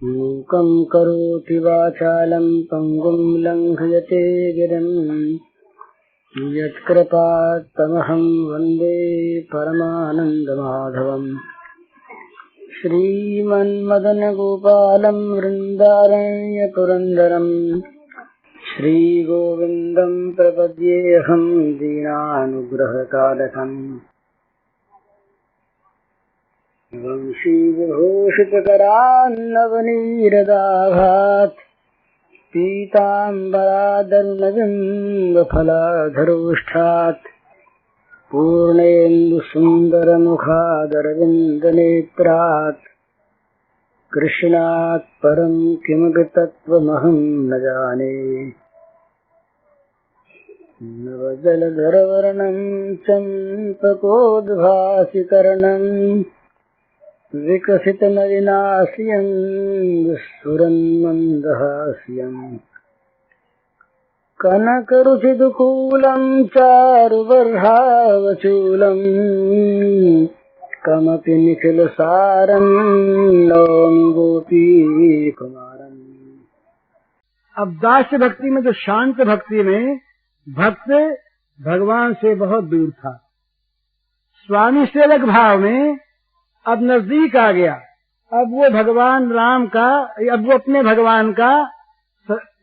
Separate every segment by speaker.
Speaker 1: मूकं करोति वाचालं पंगुं लंघयते गिरिं यत्कृपात्तमहं वन्दे परमानन्दमाधवम्। श्रीमन्मदनगोपालं वृन्दारण्यपुरन्दरं श्रीगोविन्दं प्रपद्येऽहं दीनानुग्रहकालकम्। वंशीविभूषितकरान्नवनीरदाभात् पीताम्बरादर्णबिम्बफलाधरोष्ठात् पूर्णेन्दुसुन्दरमुखादरविन्दनेत्रात् कृष्णात् परं किमपि तत्त्वमहं न जाने। नवजलधरवर्णं चम्पकोद्भासिकर्णं विकसितनलिनास्यं स्फुरन्मन्दहास्यम्। कनकरुचिदुकूलं चारुबर्हावचूलम् कमपि निखिलसारं नौमि गोपीकुमारम्।
Speaker 2: अब दास्य भक्ति में, जो शांत भक्ति में भक्त भगवान से बहुत दूर था, स्वामी सेवक भाव में अब नजदीक आ गया। अब वो भगवान राम का, अब वो अपने भगवान का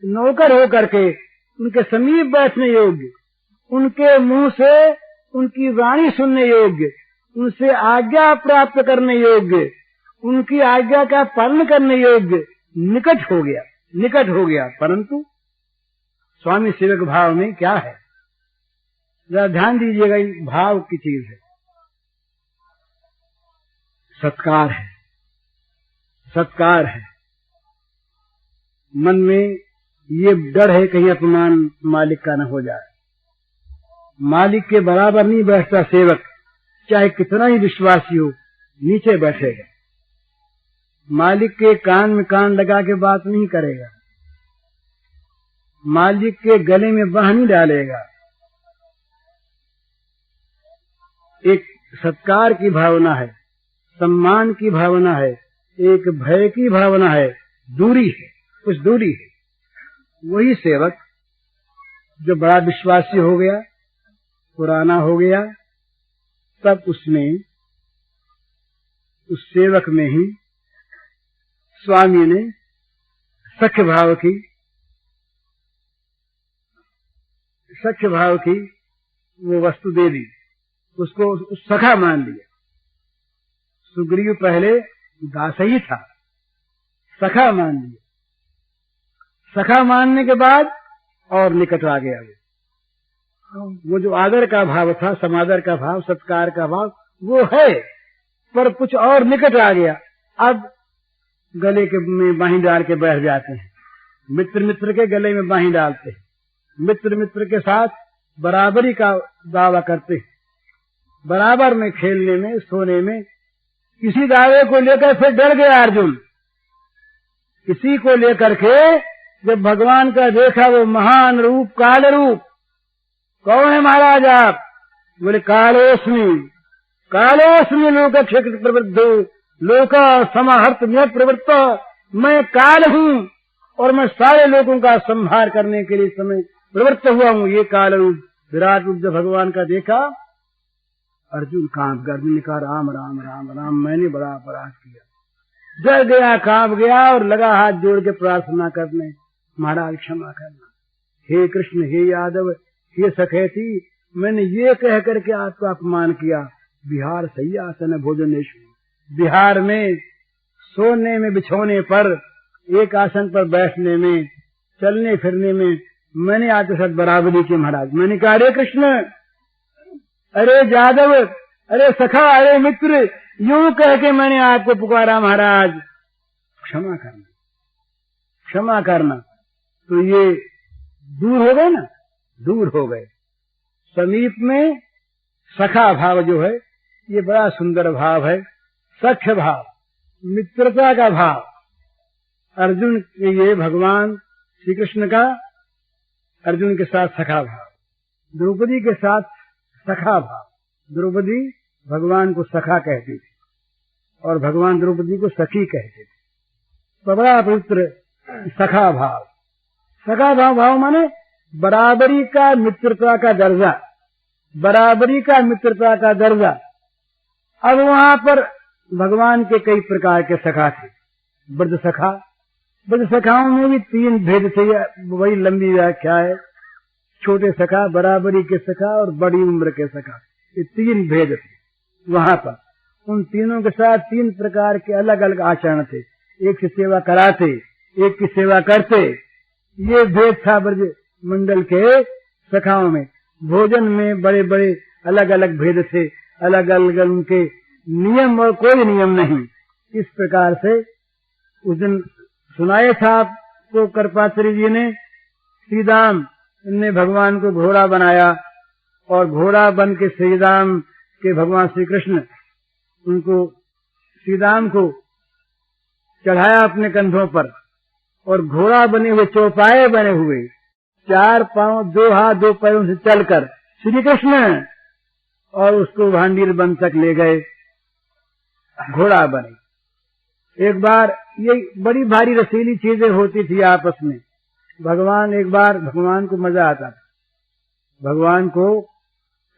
Speaker 2: नौकर हो करके उनके समीप बैठने योग्य, उनके मुंह से उनकी वाणी सुनने योग्य, उनसे आज्ञा प्राप्त करने योग्य, उनकी आज्ञा का पालन करने योग्य निकट हो गया। परंतु स्वामी सेवक भाव में क्या है, जरा ध्यान दीजिएगा, इस भाव की चीज है। सत्कार है। मन में ये डर है कहीं अपमान मालिक का न हो जाए। मालिक के बराबर नहीं बैठता सेवक, चाहे कितना ही विश्वासी हो, नीचे बैठेगा। मालिक के कान में कान लगा के बात नहीं करेगा, मालिक के गले में बांह नहीं डालेगा। एक सत्कार की भावना है, सम्मान की भावना है, एक भय की भावना है, दूरी है, कुछ दूरी है। वही सेवक जो बड़ा विश्वासी हो गया, पुराना हो गया, तब उसने, उस सेवक में ही स्वामी ने सख्य भाव की वो वस्तु दे दी, उसको सखा मान लिया। सुग्रीव पहले दास ही था, सखा मान लिया। सखा मानने के बाद और निकट आ गया। वो जो आदर का भाव था, समादर का भाव, सत्कार का भाव, वो है, पर कुछ और निकट आ गया। अब गले के में बाहीं डाल के बैठ जाते हैं, मित्र के गले में बाहीं डालते हैं, मित्र के साथ बराबरी का दावा करते हैं, बराबर में खेलने में, सोने में। किसी दावे को लेकर फिर डर गया अर्जुन, किसी को लेकर के जब भगवान का देखा वो महान रूप, काल रूप। कौन है महाराज आप? बोले कालोस्मि लोक क्षेत्र प्रवृद्धो लोक समाहर्त में प्रवृत्त। मैं काल हूँ और मैं सारे लोगों का संहार करने के लिए समय प्रवृत्त हुआ हूँ। ये काल रूप, विराट रूप जब भगवान का देखा, अर्जुन कांप गया। अर्जुन ने कहा राम राम राम राम, मैंने बड़ा अपराध किया। डर गया, कांप गया और लगा हाथ जोड़ के प्रार्थना करने, महाराज क्षमा करना, हे कृष्ण, हे यादव, हे सखेती, मैंने ये कह करके आपका अपमान किया। बिहार सय्यासन भोजनेषु, बिहार में सोने में, बिछोने पर, एक आसन पर बैठने में, चलने फिरने में मैंने आपके साथ बराबरी की महाराज। मैंने कहा अरे कृष्ण, अरे यादव, अरे सखा, अरे मित्र, यूं कह के मैंने आपको पुकारा महाराज, क्षमा करना। तो ये दूर हो गए ना, दूर हो गए। समीप में सखा भाव जो है, ये बड़ा सुंदर भाव है, सख्य भाव, मित्रता का भाव। अर्जुन के ये भगवान श्री कृष्ण का अर्जुन के साथ सखा भाव, द्रौपदी के साथ सखा भाव। द्रौपदी भगवान को सखा कहती थी और भगवान द्रौपदी को सखी कहते थे। बड़ा पवित्र सखा भाव। सखा भाव माने बराबरी का मित्रता का दर्जा, बराबरी का मित्रता का दर्जा। अब वहां पर भगवान के कई प्रकार के सखा थे। ब्रज सखा, ब्रज सखाओं में भी 3 भेद थे, वही लंबी व्याख्या है। छोटे सखा, बराबरी के सखा और बड़ी उम्र के सखा, ये 3 भेद थे वहां पर। उन तीनों के साथ 3 प्रकार के अलग अलग आचरण थे। एक की सेवा कराते, एक की सेवा करते, ये भेद था ब्रज मंडल के सखाओं में। भोजन में बड़े बड़े अलग अलग भेद थे, अलग अलग उनके नियम और कोई नियम नहीं। इस प्रकार से उस दिन सुनाया था आपको करपात्री जी ने, श्रीराम ने भगवान को घोड़ा बनाया और घोड़ा बन के श्रीराम के भगवान श्री कृष्ण उनको श्रीराम को चढ़ाया अपने कंधों पर और घोड़ा बने हुए, चौपाए बने हुए, 4 पांव 2 हाथ 2 पैरों से चलकर श्री कृष्ण और उसको भांडीर बन तक ले गए, घोड़ा बने। एक बार ये बड़ी भारी रसीली चीजें होती थी आपस में। एक बार भगवान को मजा आता था, भगवान को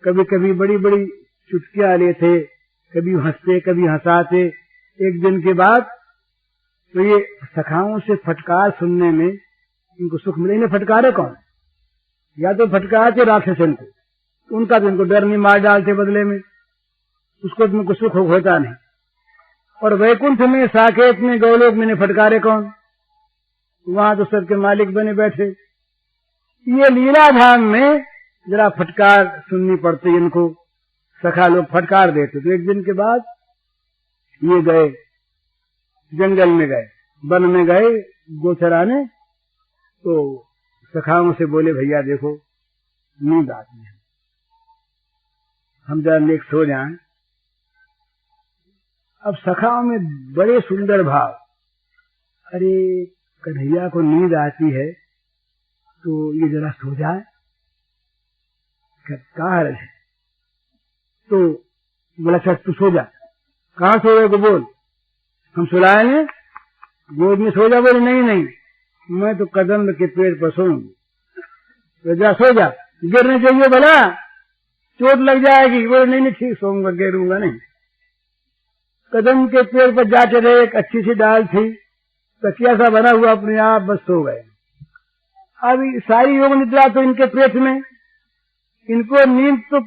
Speaker 2: कभी कभी बड़ी बड़ी चुटकियां लेते, कभी हंसते कभी हंसाते। एक दिन के बाद तो ये सखाओं से फटकार सुनने में इनको सुख मिले। इन्हें फटकारे कौन? या तो फटकारते राक्षसन को, उनका तो इनको डर नहीं, मार डालते बदले में, उसको तो इनको सुख होता नहीं। और वैकुंठ में, साकेत में, गौलोक में फटकारे कौन? वहां तो सबके मालिक बने बैठे। ये लीला धाम में जरा फटकार सुननी पड़ती इनको, सखा लोग फटकार देते। तो एक दिन के बाद ये गए, जंगल में गए, वन में गए गोचराने। तो सखाओं से बोले, भैया देखो नींद आती है, हम जरा नेक सो जाएं। अब सखाओं में बड़े सुंदर भाव, अरे कन्हैया को नींद आती है तो ये जरा सो जाए, कहा है? तो बोला सर तू सो जा। कहाँ सो रहे को बोल, हम सुलाएंगे, गोद में सो जा। बोले नहीं नहीं, मैं तो कदम के पेड़ पर सोऊंगी। तो जा सो जा, गिरने चाहिए भला, चोट लग जाएगी। बोले नहीं नहीं ठीक सोऊंगा, गिरूंगा नहीं। कदम के पेड़ पर जाके रहे, एक अच्छी सी डाल थी, तकिया सा बना हुआ, अपने आप बस सो गए। अब सारी योग निद्रा तो इनके पेट में, इनको नींद तो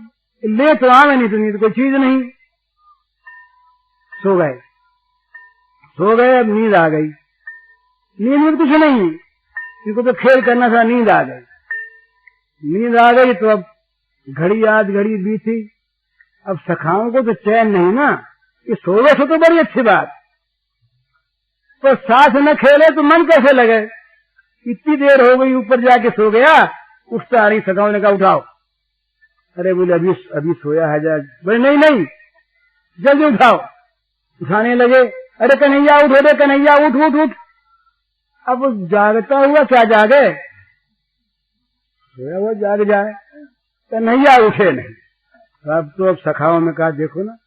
Speaker 2: ले तो आवे नहीं, तो नींद कोई चीज नहीं। सो गए, अब नींद आ गई। नींद में कुछ नहीं, इनको तो खेल करना था, नींद आ गई। नींद आ गई तो अब घड़ी आध घड़ी बीती। अब सखाओं को तो चैन नहीं ना, ये सोवे से तो बड़ी अच्छी बात, तो साथ न खेले तो मन कैसे लगे। इतनी देर हो गई, ऊपर जाके सो गया, उठता नहीं। सखाओं ने कहा उठाओ। अरे बोले अभी सोया है जा। बोले नहीं नहीं जल्दी उठाओ। उठाने लगे, अरे कन्हैया उठो रे कन्हैया, उठ उठ उठ। अब जागता हुआ क्या जागे, सोया हुआ जाग जाए, कन्हैया उठे नहीं। अब सखाओं में कहा देखो ना,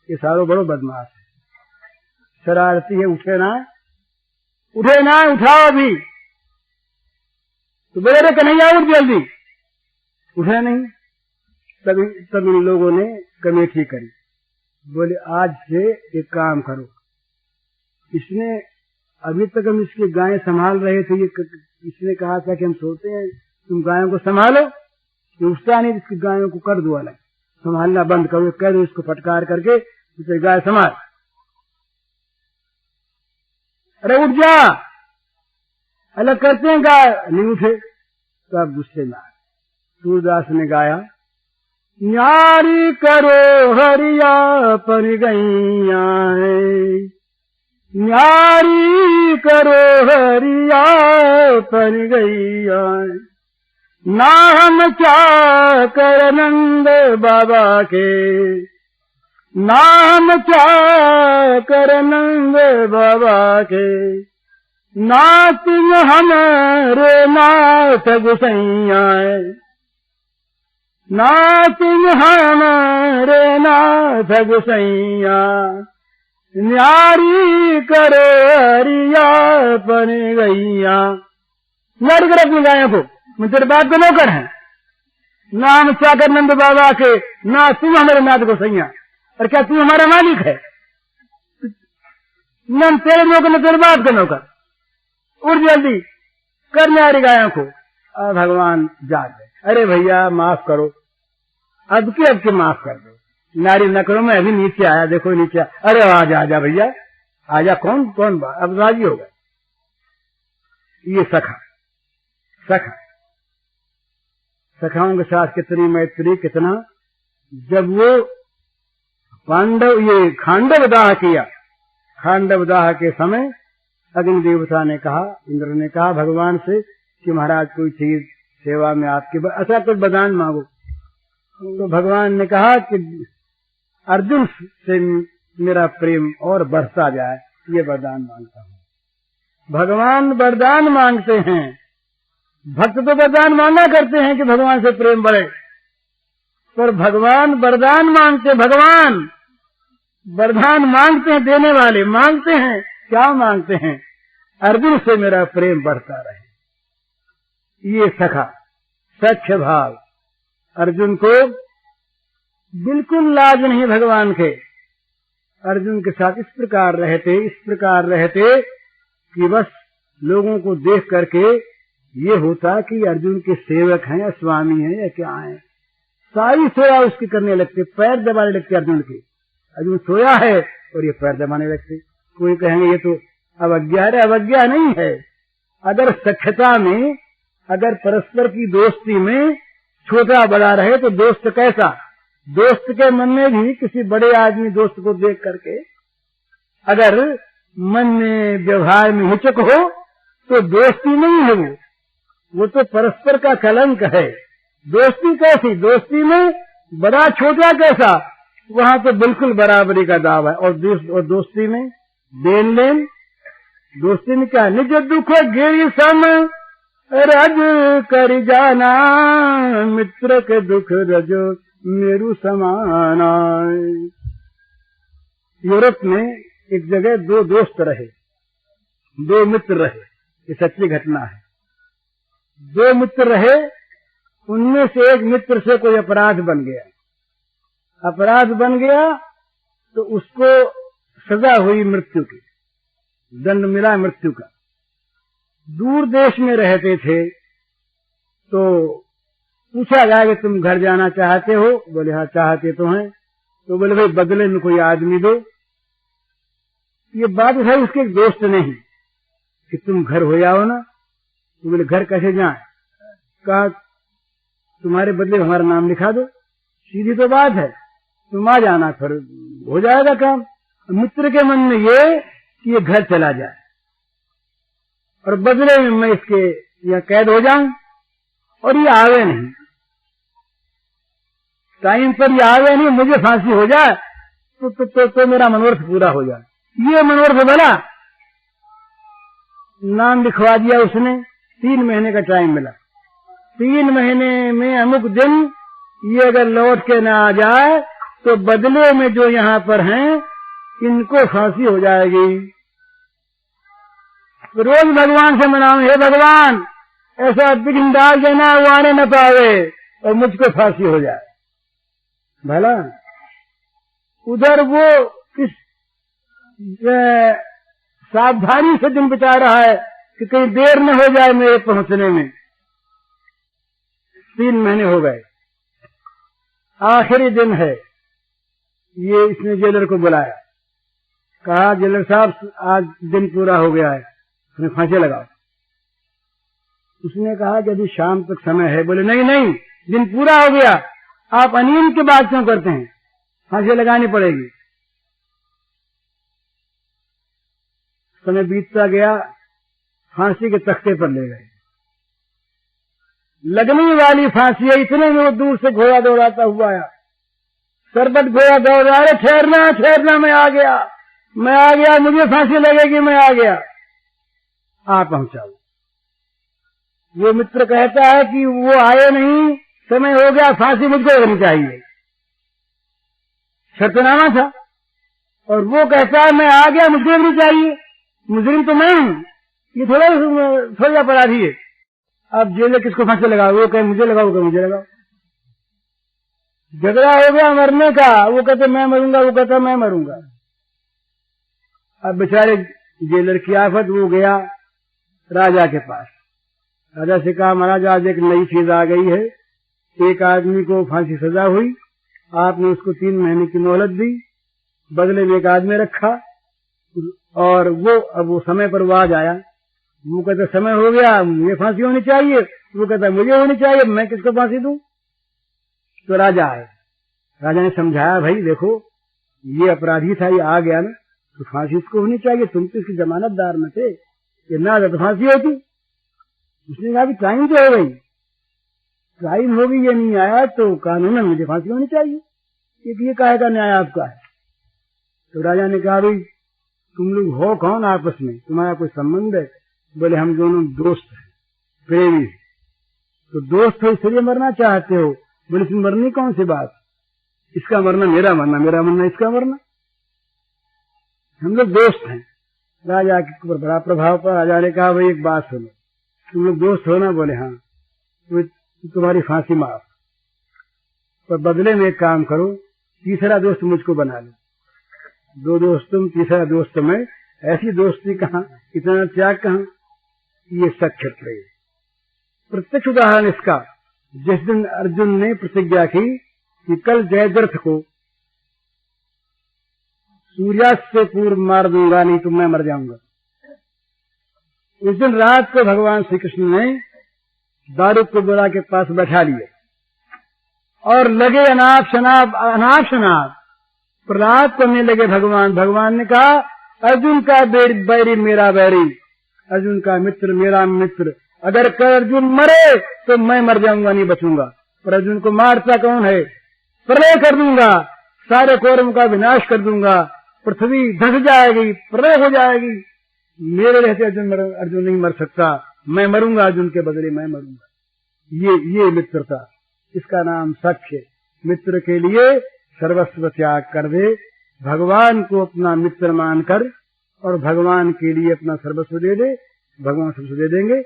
Speaker 2: ये सारों बड़ो बदमाश है, शरारती है, उठे ना उठाओ अभी। तो बोले रे कन्हैया उठ जल्दी, उठे नहीं। तब इन लोगों ने कमेटी करी, बोले आज से एक काम करो, इसने अभी तक हम इसकी गायें संभाल रहे थे, इसने कहा था कि हम सोते हैं, तुम गायों को संभालो। ये उठता नहीं, इसकी गायों को कर दो अलग, संभालना बंद करो, कह दो इसको फटकार करके इसे गाय संभाल। अरे उठ जा, अलग करते हैं गाय, नहीं उठे। तो अब गुस्से में सूरदास ने गाया, न्यारी करो हरिया पर गैया है, न्यारी करो हरिया पर गैया है, नाम क्या कर नंद बाबा के, नाम क्या कर नंद बाबा के, नातिन हमारे नाथ गुसैया, नातिन हमारे नाथ गुसैया, न्यारी करो हरिया अपनी गैया। नारी कर अपनी गायों को, मैं तेरे बाप के नौकर है, ना हम चाकर नंद बाबा के, ना तू हमारे नाथ को सैया। और क्या तू हमारा मालिक है? न तेरे नौकर न तेरे बाप के नौकर। उठ जल्दी कर नारी गायों को। और भगवान जाग गए, अरे भैया माफ करो, अब के माफ कर दो। नारी न करो, मैं अभी नीचे आया, देखो नीचे अरे आजा आजा भैया आजा। कौन कौन बात, अब राजी हो गए। ये सखा सखा सखाओं के साथ कितनी मैत्री, कितना। जब वो ये खांडव दाह किया, खांडव दाह के समय अग्नि देवता ने कहा, इंद्र ने कहा भगवान से कि महाराज कोई चीज सेवा में आपके ऐसा कुछ वरदान मांगो। तो भगवान ने कहा कि अर्जुन से मेरा प्रेम और बढ़ता जाए, ये वरदान मांगता हूँ। भगवान वरदान मांगते हैं, भक्त तो वरदान मांगा करते हैं कि भगवान से प्रेम बढ़े, पर भगवान वरदान मांगते, भगवान वरदान मांगते हैं, देने वाले मांगते हैं, क्या मांगते हैं? अर्जुन से मेरा प्रेम बढ़ता रहे। ये सखा सख्य भाव। अर्जुन को बिल्कुल लाज नहीं भगवान के। अर्जुन के साथ इस प्रकार रहते कि बस लोगों को देख करके ये होता कि अर्जुन के सेवक हैं या स्वामी हैं या क्या हैं। सारी सेवा उसकी करने लगते, पैर दबाने लगते अर्जुन के। अर्जुन सोया है और ये पैर दबाने लगते। कोई कहेंगे ये तो अवज्ञा है, अवज्ञा नहीं है। अगर सख्यता में, अगर परस्पर की दोस्ती में छोटा बड़ा रहे तो दोस्त कैसा, दोस्त के मन में भी किसी बड़े आदमी दोस्त को देख करके अगर मन में व्यवहार में हिचक हो तो दोस्ती नहीं है, वो तो परस्पर का कलंक है। दोस्ती कैसी, दोस्ती में बड़ा छोटा कैसा, वहां तो बिल्कुल बराबरी का दाव है। और दोस्ती में देन लेन, दोस्ती में क्या, निज दुख गिर सम रज कर जाना, मित्र के दुख रजो मेरु समाना। यूरोप में एक जगह दो दोस्त रहे, दो मित्र रहे, ये सच्ची घटना है। दो मित्र रहे, उनमें से एक मित्र से कोई अपराध बन गया, अपराध बन गया तो उसको सजा हुई मृत्यु की, दंड मिला मृत्यु का। दूर देश में रहते थे तो पूछा गया कि तुम घर जाना चाहते हो? बोले हाँ चाहते तो हैं। तो बोले भाई बदले में कोई आदमी दो। ये बात है उसके एक दोस्त ने ही कि तुम घर हो जाओ ना। तो बोले घर कैसे जाए? कहा तुम्हारे बदले हमारा नाम लिखा दो, सीधी तो बात है, तुम आ जाना, फिर हो जाएगा काम। मित्र के मन में ये कि ये घर चला जाए और बदले में मैं इसके यहाँ कैद हो जाऊं और ये आवे नहीं, टाइम पर ये आवे नहीं, मुझे फांसी हो जाए तो मेरा मनोरथ पूरा हो जाए। ये मनोरथ बना, नाम लिखवा दिया उसने। 3 महीने का टाइम मिला, 3 महीने में अमुक दिन ये अगर लौट के ना आ जाए तो बदले में जो यहाँ पर हैं इनको फांसी हो जाएगी। तो रोज भगवान से मनाऊं, हे भगवान ऐसा विघ्न डाल देना वो आने न पावे और मुझको फांसी हो जाए। भला उधर वो किस सावधानी से दिन बिता रहा है कि कहीं देर न हो जाए मेरे पहुंचने में। 3 महीने हो गए, आखिरी दिन है। ये इसने जेलर को बुलाया, कहा जेलर साहब आज दिन पूरा हो गया है, उसने फांसी लगाओ। उसने कहा कि अभी शाम तक समय है। बोले नहीं नहीं, दिन पूरा हो गया, आप अनियम की बात क्यों करते हैं, फांसी लगानी पड़ेगी। समय बीतता गया, फांसी के तख्ते पर ले गए। लगने वाली फांसी है, इतने में वो दूर से घोड़ा दौड़ाता हुआ आया। सरबत घोड़ा दौड़ रहा है, ठहरना ठहरना, मैं आ गया, मैं आ गया, मुझे फांसी लगेगी, मैं आ गया। आ पहुंचा वो मित्र कहता है कि वो आए नहीं, समय हो गया, फांसी मुझको लगनी चाहिए, शर्तनामा था। और वो कहता है मैं आ गया, मुझे लगनी चाहिए, मुजरिम तो मैं हूं, ये थोड़ा अपराधी है। अब जेल में किसको फांसी लगाओ, वो कहे मुझे लगाओ, वो कहे मुझे लगाओ। झगड़ा हो गया मरने का, वो कहते मैं मरूंगा, वो कहता मैं मरूंगा। अब बेचारे जेलर की आफत, वो गया राजा के पास। राजा से कहा महाराज आज एक नई चीज आ गई है, एक आदमी को फांसी सजा हुई, आपने उसको 3 महीने की मोहलत दी, बदले में एक आदमी रखा और वो समय पर वो आज आया। वो कहता समय हो गया, मुझे फांसी होनी चाहिए, वो कहता मुझे होनी चाहिए, मैं किसको फांसी दूं। तो राजा आए, राजा ने समझाया भाई देखो ये अपराधी था, ये आ गया ना तो फांसी इसको होनी चाहिए, तुम तो इसकी जमानतदार में थे, ये ना तो फांसी होती। उसने कहा कि टाइम तो हो गई, टाइम हो गई, ये नहीं आया तो कानूनन मुझे फांसी होनी चाहिए, ये काहे का न्याय आपका है। तो राजा ने कहा भाई तुम लोग हो कौन, आपस में तुम्हारा कोई संबंध है। बोले हम दोनों दोस्त हैं, प्रेमी। तो दोस्त हो इसलिए मरना चाहते हो। बोले इसमें मरनी कौन सी बात, इसका मरना मेरा मरना, मेरा मरना इसका मरना, हम लोग दोस्त हैं। राजा के ऊपर बड़ा प्रभाव पड़ा। राजा ने कहा भाई एक बात सुनो, तुम लोग दोस्त हो ना। बोले हाँ। तो तुम्हारी फांसी माफ, पर बदले में एक काम करो, तीसरा दोस्त मुझको बना लो। 2 दोस्त तुम, तीसरा दोस्त मैं। ऐसी दोस्ती कहाँ, इतना त्याग कहाँ, ये सख्य प्रेम। प्रत्यक्ष उदाहरण इसका, जिस दिन अर्जुन ने प्रतिज्ञा की कि कल जयद्रथ को सूर्यास्त से पूर्व मार दूंगा, नहीं तो मैं मर जाऊंगा। उस दिन रात को भगवान श्री कृष्ण ने दारुक को बुला के पास बैठा लिया और लगे अनाप शनाप प्रहलाद करने लगे। भगवान ने कहा अर्जुन का बैरी मेरा बैरी, अर्जुन का मित्र मेरा मित्र, अगर कल अर्जुन मरे तो मैं मर जाऊंगा, नहीं बचूंगा। पर अर्जुन को मारता कौन है, प्रलय कर दूंगा, सारे कौरवों का विनाश कर दूंगा, पृथ्वी धस जाएगी, प्रलय हो जाएगी। मेरे रहते अर्जुन नहीं मर सकता, मैं मरूंगा, अर्जुन के बदले मैं मरूंगा। ये मित्रता, इसका नाम सख्य। मित्र के लिए सर्वस्व त्याग कर दे, भगवान को अपना मित्र मानकर और भगवान के लिए अपना सर्वस्व दे दे, भगवान सर्वस्व दे देंगे।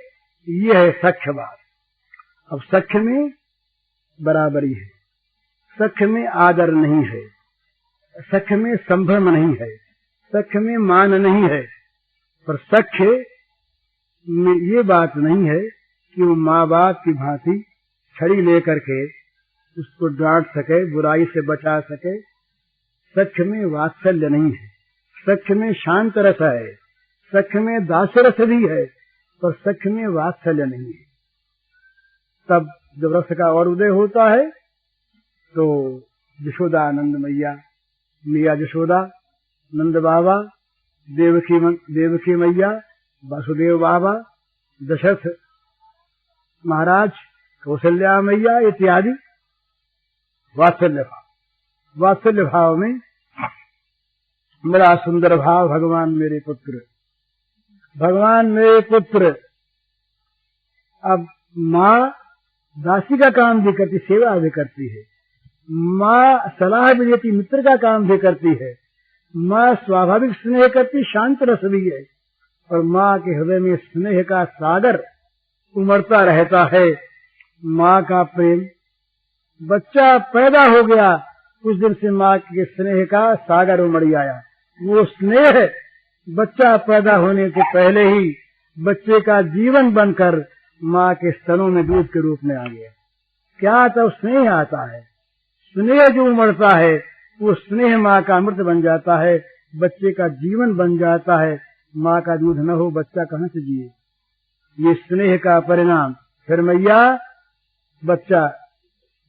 Speaker 2: ये है सख्य बात। अब सख्य में बराबरी है, सख्य में आदर नहीं है, सख्य में संभ्रम नहीं है, सख्य में मान नहीं है। पर सख्य में ये बात नहीं है कि वो माँ बाप की भांति छड़ी लेकर के उसको डांट सके, बुराई से बचा सके। सख्य में वात्सल्य नहीं है, सख्य में शांत रस है, सख्य में दासरस भी है, पर सख्य में वात्सल्य नहीं है। तब जब रस का और उदय होता है तो यशोदा नंद मैया यशोदा, नंद बाबा, देवकी मैया, वासुदेव बाबा, दशरथ महाराज, कौशल्या मैया इत्यादि वात्सल्य भाव में बड़ा सुंदर भाव। भगवान मेरे पुत्र, भगवान मेरे पुत्र। अब माँ दासी का काम भी करती, सेवा भी करती है, माँ सलाह भी देती, मित्र का काम भी करती है, माँ स्वाभाविक स्नेह करती, शांत रस भी है, और माँ के हृदय में स्नेह का सागर उमड़ता रहता है। माँ का प्रेम, बच्चा पैदा हो गया उस दिन से माँ के स्नेह का सागर उमड़ आया। वो स्नेह बच्चा पैदा होने से पहले ही बच्चे का जीवन बनकर माँ के स्तनों में दूध के रूप में आ गया। क्या आता, स्नेह आता है, स्नेह जो उमड़ता है वो स्नेह माँ का अमृत बन जाता है, बच्चे का जीवन बन जाता है। माँ का दूध न हो बच्चा कहाँ से जिए, ये स्नेह का परिणाम। फिर मैया, बच्चा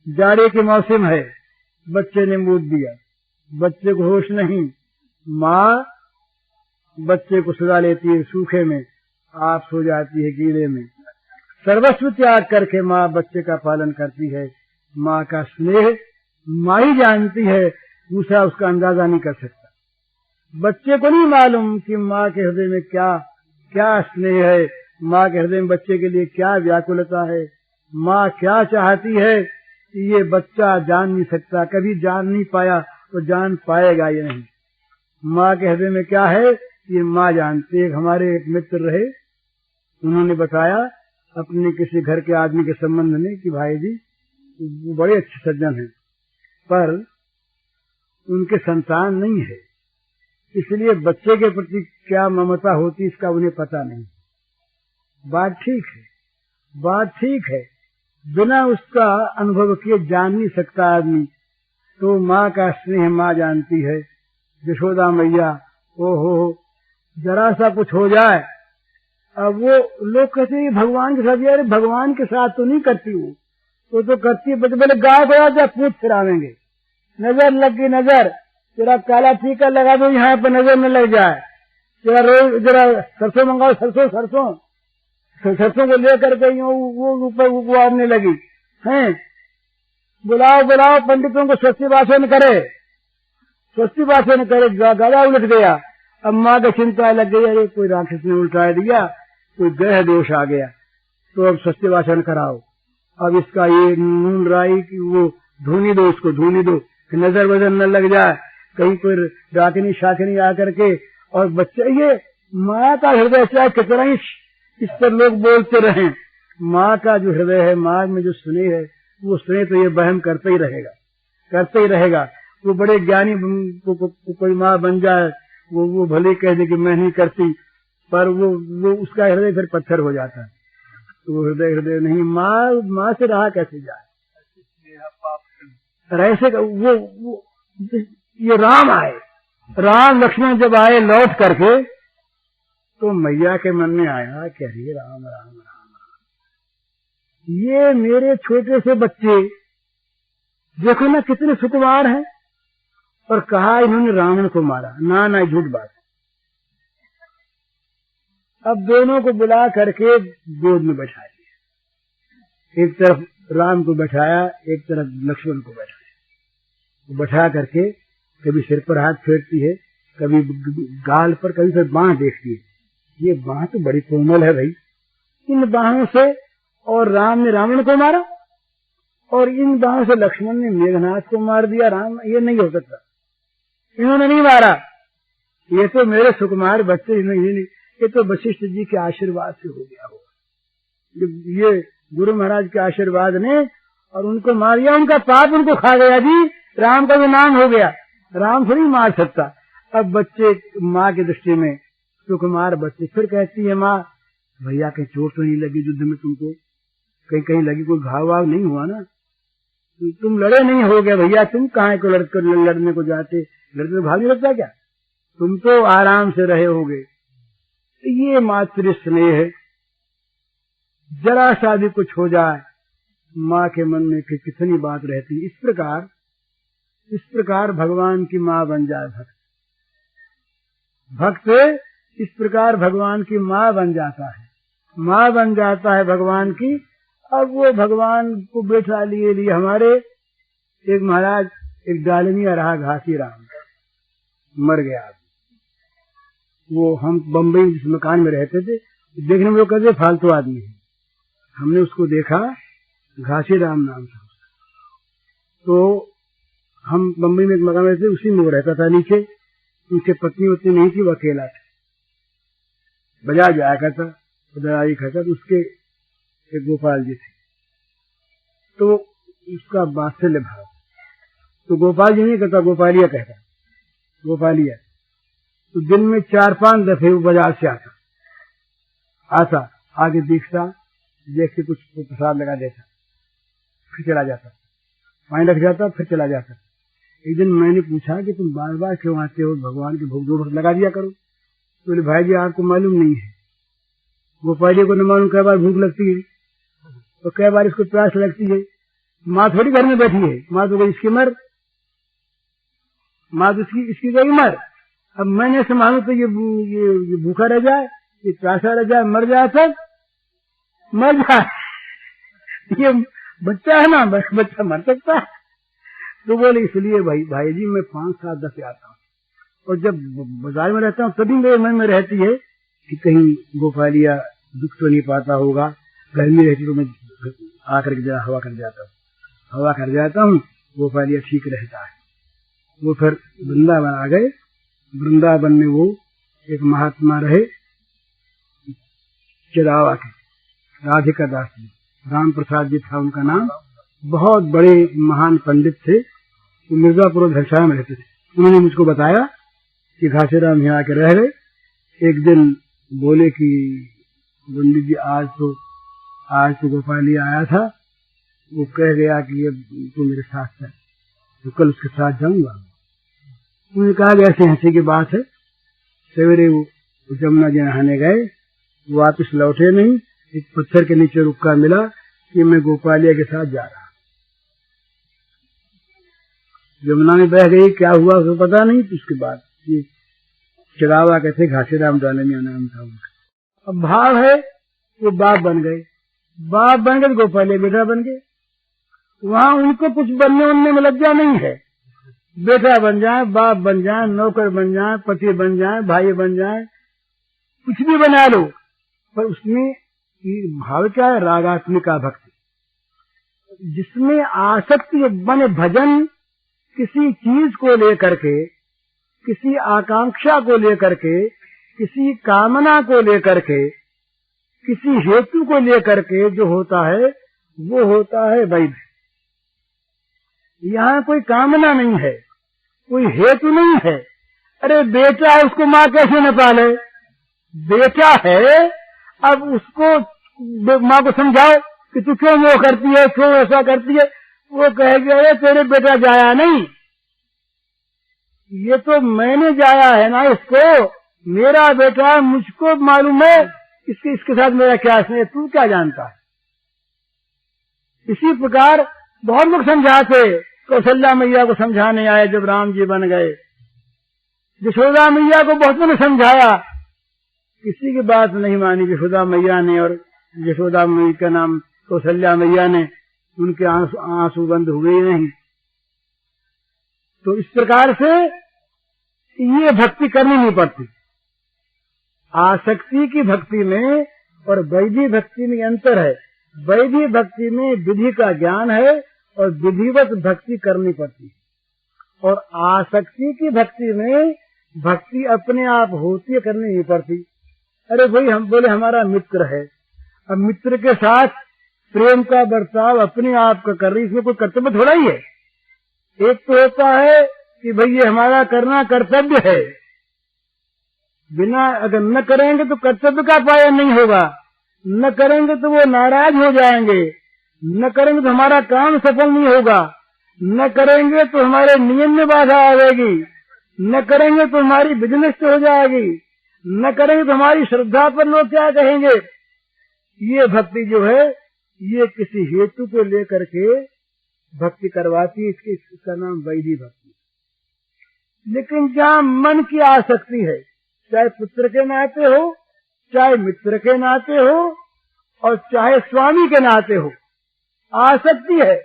Speaker 2: जाड़े के मौसम है, बच्चे ने मूत दिया, बच्चे को होश नहीं, माँ बच्चे को सुला लेती है सूखे में, आप सो जाती है गीले में। सर्वस्व त्याग करके माँ बच्चे का पालन करती है। माँ का स्नेह माँ ही जानती है, दूसरा उसका अंदाजा नहीं कर सकता। बच्चे को नहीं मालूम कि माँ के हृदय में क्या क्या स्नेह है, माँ के हृदय में बच्चे के लिए क्या व्याकुलता है, माँ क्या चाहती है, ये बच्चा जान नहीं सकता, कभी जान नहीं पाया तो जान पाएगा ये नहीं। माँ के हृदय में क्या है ये माँ जानती है। हमारे एक मित्र रहे, उन्होंने बताया अपने किसी घर के आदमी के संबंध में कि भाई जी वो बड़े अच्छे सज्जन हैं, पर उनके संतान नहीं है, इसलिए बच्चे के प्रति क्या ममता होती इसका उन्हें पता नहीं। बात ठीक है, बिना उसका अनुभव किए जान नहीं सकता आदमी। तो माँ का स्नेह माँ जानती है। यशोदा मैया, ओहो, जरा सा कुछ हो जाए, अब वो लोग कहते हैं भगवान के साथ, यार भगवान के साथ तो नहीं करती वो तो करती है, बोले गाय बड़ा जा पूछ फिरावेंगे, नजर लग गई, नजर तेरा काला टीका लगा दो यहाँ पर नजर न लग जाए, तेरा रोज जरा सरसों मंगाओ, सरसों को लेकर गई वो ऊपर वो आने लगी हैं। बुलाओ पंडितों को स्वस्ति भाषण करे, गला उलट गया। अब माँ का चिंता लग गई, अरे कोई राक्षस ने उल्टा दिया, कोई ग्रह दोष आ गया, तो अब स्वस्ति भाषण कराओ। अब इसका ये नून राई की वो धूनी दो, उसको धूनी दो कि नजर वजर न लग जाए, कहीं कोई डाकनी शाकनी आकर के। और बच्चे, ये माँ का हृदय चाहे कितना ही इस पर लोग बोलते रहें, माँ का जो हृदय है, माँ में जो स्नेह है, वो स्नेह तो ये वहम करते ही रहेगा। वो बड़े ज्ञानी कोई माँ बन जाए, वो भले कह दे कि मैं नहीं करती, पर वो उसका हृदय फिर पत्थर हो जाता है। तो वो हृदय नहीं, माँ से रहा कैसे जाए। ऐसे वो ये राम लक्ष्मण जब आए लौट करके, तो मैया के मन में आया कि अरे राम, ये मेरे छोटे से बच्चे देखो ना कितने सुकुमार हैं, और कहा इन्होंने रावण को मारा। ना झूठ बात। अब दोनों को बुला करके गोद में बैठा दिया, एक तरफ राम को बैठाया, एक तरफ लक्ष्मण को बैठाया। बैठा करके कभी सिर पर हाथ फेरती है, कभी गाल पर, कभी फिर बांह देखती है। ये बांह तो बड़ी कोमल है भाई, इन बाहों से और राम ने रावण को मारा, और इन बाहों से लक्ष्मण ने मेघनाथ को मार दिया। राम, ये नहीं हो सकता, इन्होंने नहीं मारा, ये तो मेरे सुकुमार बच्चे नहीं, ये तो वशिष्ठ जी के आशीर्वाद से हो गया होगा, ये गुरु महाराज के आशीर्वाद ने, और उनको मार दिया, उनका पाप उनको खा गया जी। राम का भी नाम हो गया, राम थोड़ी मार सकता। अब बच्चे माँ की दृष्टि में सुकुमार बच्चे। फिर कहती है माँ, भैया कहीं चोट तो नहीं लगी युद्ध में तुमको, कहीं लगी, कोई घाव वाव नहीं हुआ ना, तुम लड़े नहीं हो गया भैया, तुम कहाँ को लड़ने को जाते, लड़ने को भाग नहीं लगता क्या, तुम तो आराम से रहे होगे। ये मातृ स्नेह है। जरा सा भी कुछ हो जाए, माँ के मन में कितनी बात रहती। इस प्रकार भगवान की माँ बन जाए भक्त इस प्रकार भगवान की माँ बन जाता है भगवान की। अब वो भगवान को बैठा लिए हमारे एक महाराज, एक डालमिया रहा घासी राम, मर गया। वो हम बम्बई जिस मकान में रहते थे, देखने में वो कहते फालतू आदमी है। हमने उसको देखा, घासी राम नाम था। तो हम बम्बई में एक मकान में रहते, उसी में वो रहता था नीचे। उनके पत्नी उतनी नहीं थी, वो अकेला था, बाजार जाया करता, उधर आई खाता। तो उसके एक गोपाल जी थे, तो उसका बात्सल्य भाव, तो गोपाल जी नहीं कहता, गोपालिया कहता, गोपालिया। तो दिन में 4-5 दफे वो बाजार से आता, आगे देखता, देख के कुछ प्रसाद लगा देता, फिर चला जाता, पानी रख जाता, फिर चला जाता। एक दिन मैंने पूछा कि तुम बार बार क्यों आते हो, भगवान के भोग 2 वक्त लगा दिया करो। तो बोले भाई जी आपको मालूम नहीं है, गोपालिया को न मालूम कई बार भूख लगती है, तो कई बार इसको प्यास लगती है। माँ थोड़ी घर में बैठी है, माँ तो गई इसकी मर, माँ तो इसकी गई मर। अब मैंने ऐसे मानू तो ये भूखा रह जाए, ये प्यासा रह जाए, मर जाए, तब मर जाए। ये बच्चा है ना, बच्चा मर सकता है। तो बोले इसलिए भाई जी मैं 5-7 दफे आता हूँ, और जब बाजार में रहता हूँ तभी मेरे मन में रहती है कि कहीं गोपालिया दुख तो नहीं पाता होगा। गर्मी रहती तो मैं आकर के जरा हवा कर जाता हूँ, गोपालिया ठीक रहता है। वो फिर वृंदावन आ गए। वृंदावन में वो एक महात्मा रहे, चिरावा के राधिका दास जी, राम प्रसाद जी था उनका नाम। बहुत बड़े महान पंडित थे, वो मिर्जापुर धरसाया में रहते थे। उन्होंने मुझको बताया कि घासीराम यहाँ आके रह गए। एक दिन बोले कि पंडित जी आज तो गोपाली आया था, वो कह गया कि ये तो मेरे साथ है, तो कल उसके साथ जाऊंगा। उन्होंने कहा कि ऐसे हंसी की बात है। सवेरे वो जमुना जी नहाने गए, वापस लौटे नहीं। एक पत्थर के नीचे रुक्का मिला कि मैं गोपालिया के साथ जा रहा। जमुना में बह गई, क्या हुआ उसको पता नहीं। उसके बाद ये चिरावा कहते घासीराम डालमिया नाम था उनका। अब भाव है वो बाप बन गए, बाप बन गए गोपालिया बेटा बन गए। वहां उनको कुछ बनने उनने में लज्जा नहीं है। बेटा बन जाए, बाप बन जाए, नौकर बन जाए, पति बन जाए, भाई बन जाए, कुछ भी बना लो, पर उसमें भाव क्या है? रागात्मिका भक्ति, जिसमें आसक्ति बने भजन किसी चीज को लेकर के, किसी आकांक्षा को लेकर के, किसी कामना को लेकर के, किसी हेतु को लेकर के जो होता है वो होता है वैध। यहाँ कोई कामना नहीं है, कोई हेतु नहीं है। अरे बेटा है, उसको माँ कैसे न पाले? बेटा है, अब उसको माँ को समझाओ कि तू क्यों वो करती है, क्यों ऐसा करती है। वो कहेगी अरे तेरे बेटा जाया नहीं, ये तो मैंने जाया है ना इसको, मेरा बेटा, मुझको मालूम है इसके साथ मेरा क्या स्नेह, तू क्या जानता है। इसी प्रकार बहुत लोग समझाते, कौशल्या मैया को समझाने आए जब राम जी बन गए, यशोदा मैया को बहुत ने समझाया, किसी की बात नहीं मानी यशोदा मैया ने। और यशोदा मैया का नाम कौशल्या मैया ने, उनके आंसू बंद हुए ही नहीं। तो इस प्रकार से ये भक्ति करनी नहीं पड़ती। आसक्ति की भक्ति में और वैधि भक्ति में अंतर है। वैधि भक्ति में विधि का ज्ञान है और विधिवत भक्ति करनी पड़ती है, और आसक्ति की भक्ति में भक्ति अपने आप होती है, करनी नहीं पड़ती। अरे भाई हम बोले हमारा मित्र है, अब मित्र के साथ प्रेम का बर्ताव अपने आप का कर रही, इसमें कोई कर्तव्य थोड़ा ही है। एक तो होता है कि भाई ये हमारा करना कर्तव्य है, बिना अगर न करेंगे तो कर्तव्य का पालन नहीं होगा, न करेंगे तो वो नाराज हो जाएंगे, न करेंगे तो हमारा काम सफल नहीं होगा, न करेंगे तो हमारे नियम में बाधा आएगी, न करेंगे तो हमारी बिजनेस हो जाएगी, न करेंगे तो हमारी श्रद्धा पर लोग क्या कहेंगे। ये भक्ति जो है ये किसी हेतु को लेकर के भक्ति करवाती है, इसका नाम वैधि भक्ति। लेकिन जहाँ मन की आसक्ति है, चाहे पुत्र के नाते हो, चाहे मित्र के नाते हो, और चाहे स्वामी के नाते हो, आसक्ति है।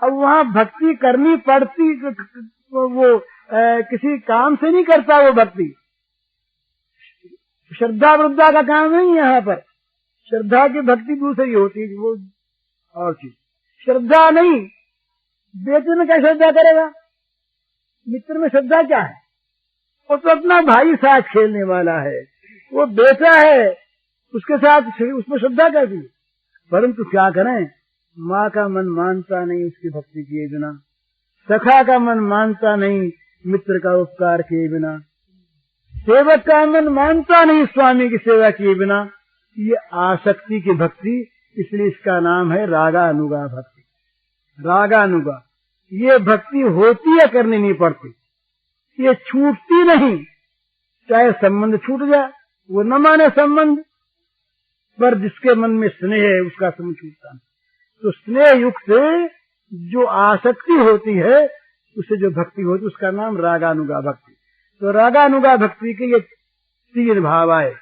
Speaker 2: अब वहाँ भक्ति करनी पड़ती, वो किसी काम से नहीं करता वो भक्ति। श्रद्धा वृद्धा का काम नहीं है यहाँ पर। श्रद्धा की भक्ति दूसरी होती है, वो और चीज। श्रद्धा नहीं, बेटे में क्या श्रद्धा करेगा, मित्र में श्रद्धा क्या है? वो तो अपना भाई साथ खेलने वाला है, वो बेटा है, उसके साथ उसमें श्रद्धा करती। परंतु क्या करें, माँ का मन मानता नहीं उसकी भक्ति किए बिना, सखा का मन मानता नहीं मित्र का उपकार किए बिना, सेवक का मन मानता नहीं स्वामी की सेवा किए बिना। ये आसक्ति की भक्ति, इसलिए इसका नाम है रागानुगा भक्ति। रागानुगा ये भक्ति होती है, करनी नहीं पड़ती, ये छूटती नहीं। चाहे संबंध छूट जाए, वो न माने संबंध, पर जिसके मन में स्नेह है उसका संबंध छूटता नहीं। तो स्नेह युक्त जो आसक्ति होती है, उससे जो भक्ति होती है, उसका नाम रागानुगा भक्ति। तो रागानुगा भक्ति के ये तीन भाव आए।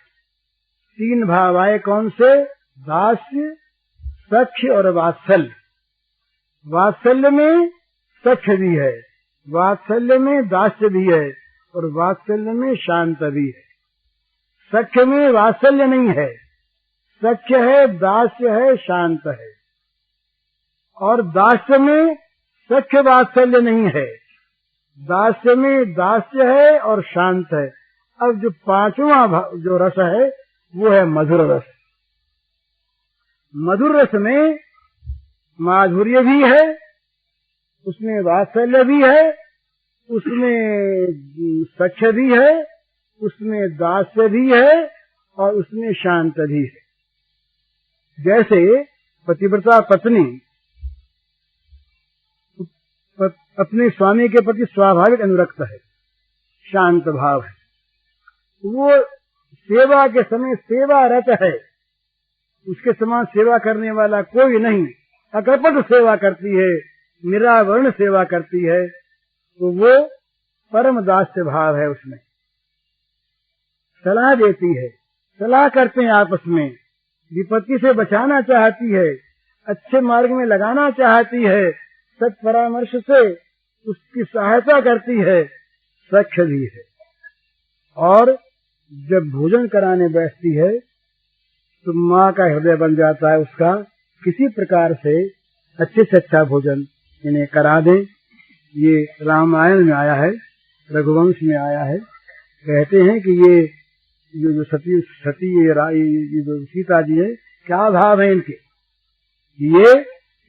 Speaker 2: तीन भाव आए कौन से? दास्य, सख्य और वात्सल्य। वात्सल्य में सख्य भी है, वात्सल्य में दास्य भी है, और वात्सल्य में शांत भी है। सख्य में वात्सल्य नहीं है, सख्य है, दास्य है, शांत है। और दास्य में सख्य वात्सल्य नहीं है, दास्य में दास्य है और शांत है। अब जो पांचवा जो रस है वो है मधुर रस। मधुर रस में माधुर्य भी है, उसमें वात्सल्य भी है, उसमें सख्य भी है, उसमें दास्य भी है और उसमें शांत भी है। जैसे पतिव्रता पत्नी अपने स्वामी के प्रति स्वाभाविक अनुरक्त है, शांत भाव है, वो सेवा के समय सेवारत है, उसके समान सेवा करने वाला कोई नहीं, अकपट सेवा करती है, निरावरण सेवा करती है, तो वो परम दास्य भाव है। उसमें सलाह देती है, सलाह करते हैं आपस में, विपत्ति से बचाना चाहती है, अच्छे मार्ग में लगाना चाहती है, सत परामर्श से उसकी सहायता करती है, सख्य भी है। और जब भोजन कराने बैठती है तो माँ का हृदय बन जाता है उसका, किसी प्रकार से अच्छे से अच्छा भोजन इन्हें करा दें। ये रामायण में आया है, रघुवंश में आया है। कहते हैं कि ये जो सती ये जो सीता जी है, क्या भाव है इनके, ये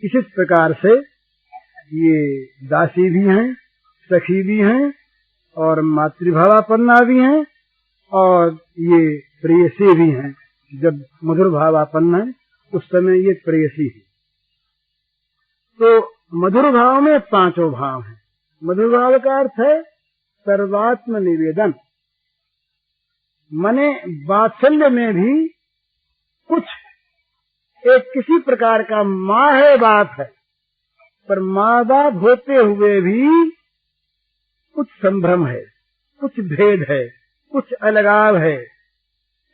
Speaker 2: इसी प्रकार से ये दासी भी हैं, सखी भी हैं और मातृभावापन्ना भी हैं और ये प्रेयसी भी हैं। जब मधुर भावापन्न है उस समय ये प्रेयसी है। तो मधुर भाव में पांचों भाव हैं। मधुर भाव का अर्थ है सर्वात्म निवेदन, मने वात्सल्य में भी कुछ एक किसी प्रकार का माँ है बाप है, पर माँ बाप होते हुए भी कुछ संभ्रम है, कुछ भेद है, कुछ अलगाव है,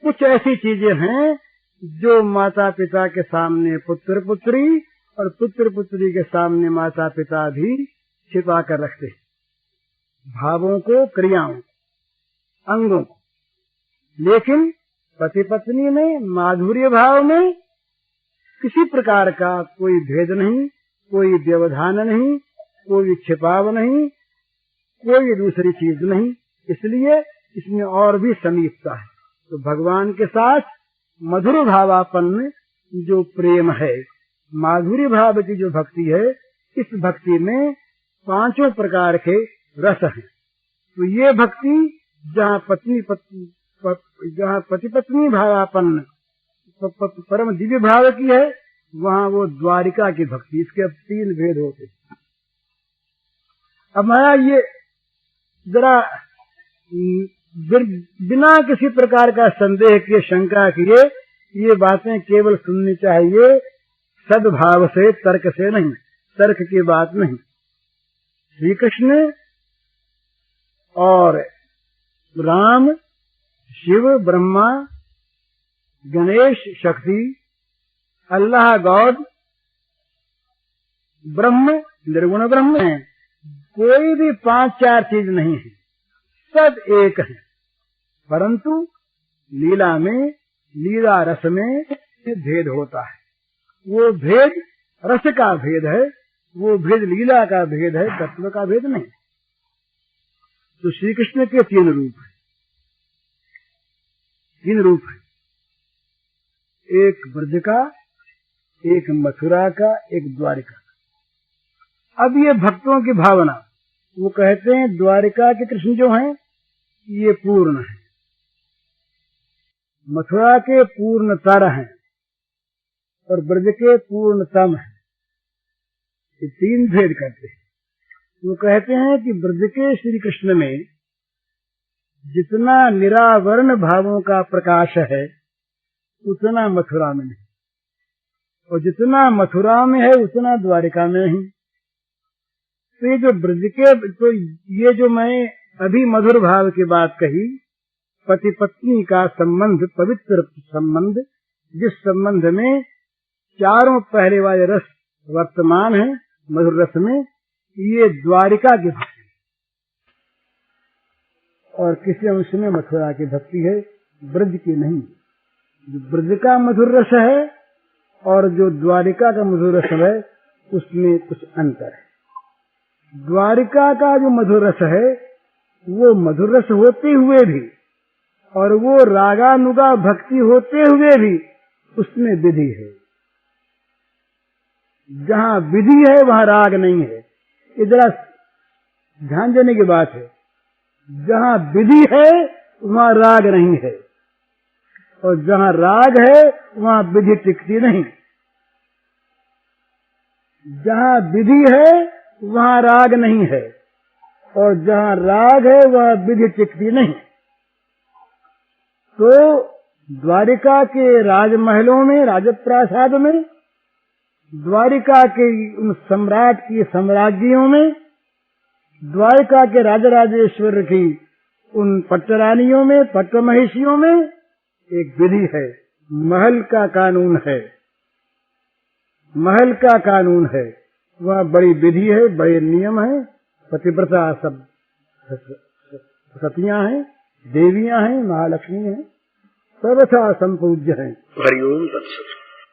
Speaker 2: कुछ ऐसी चीजें हैं जो माता पिता के सामने पुत्र पुत्री और पुत्र पुत्री के सामने माता पिता भी छिपा कर रखते हैं, भावों को, क्रियाओं, अंगों को। लेकिन पति पत्नी में, माधुर्य भाव में किसी प्रकार का कोई भेद नहीं, कोई व्यवधान नहीं, कोई छिपाव नहीं, कोई दूसरी चीज नहीं, इसलिए इसमें और भी समीपता है। तो भगवान के साथ मधुर भावापन्न जो प्रेम है, माधुर्य भाव की जो भक्ति है, इस भक्ति में पांचों प्रकार के रस हैं। तो ये भक्ति जहाँ पति पत्नी भावापन्न परम दिव्य भाव की है, वहाँ वो द्वारिका की भक्ति। इसके अब तीन भेद होते। अब मैं ये जरा बिना किसी प्रकार का संदेह किए, शंका किए, ये बातें केवल सुननी चाहिए, सद्भाव से, तर्क से नहीं, तर्क की बात नहीं। श्री कृष्ण और राम, शिव, ब्रह्मा, गणेश, शक्ति, अल्लाह गॉड, ब्रह्म, निर्गुण ब्रह्म है। कोई भी पांच चार चीज नहीं है, सब एक है। परंतु लीला में, लीला रस में भेद होता है। वो भेद रस का भेद है, वो भेद लीला का भेद है, तत्व का भेद नहीं। तो श्री कृष्ण के तीन रूप हैं, तीन रूप हैं, एक ब्रज का, एक मथुरा का, एक द्वारिका का। अब ये भक्तों की भावना, वो कहते हैं द्वारिका के कृष्ण जो हैं ये पूर्ण है, मथुरा के पूर्णतर हैं और ब्रज के पूर्णतम है। ये तीन भेद करते हैं। वो कहते हैं कि ब्रज के श्री कृष्ण में जितना निरावरण भावों का प्रकाश है उतना मथुरा में नहीं, और जितना मथुरा में है उतना द्वारिका में नहीं। तो ये जो ब्रज के, तो ये जो मैं अभी मधुर भाव की बात कही, पति पत्नी का संबंध, पवित्र संबंध, जिस संबंध में चारों पहले वाले रस वर्तमान है मधुर रस में, ये द्वारिका की भक्ति और किसी अंश में मथुरा की भक्ति है, ब्रज की नहीं। जो ब्रज का मधुर रस है और जो द्वारिका का मधुर रस है उसमें कुछ अंतर है। द्वारिका का जो मधुर रस है वो मधुर रस होते हुए भी और वो रागानुगा भक्ति होते हुए भी उसमें विधि है, जहाँ विधि है वहाँ राग नहीं है। ये जरा ध्यान देने की बात है। जहाँ विधि है वहाँ राग नहीं है, और जहाँ राग है वहाँ विधि टिकती नहीं। जहाँ विधि है वहाँ राग नहीं है, और जहाँ राग है वहाँ विधि टिकती नहीं। तो द्वारिका के राजमहलों में, राजप्रासाद में, द्वारिका के उन सम्राट की साम्राज्यों में, द्वारिका के राजराजेश्वर की उन पट्टरानियों में, पट्टमहिषियों में एक विधि है, महल का कानून है। महल का कानून है, वहाँ बड़ी विधि है, बड़े नियम है। पतिव्रता सब सतियां हैं, देवियां हैं, महालक्ष्मी हैं, सर्वथा संपूज्य हैं।
Speaker 1: हरिओम तत्सत।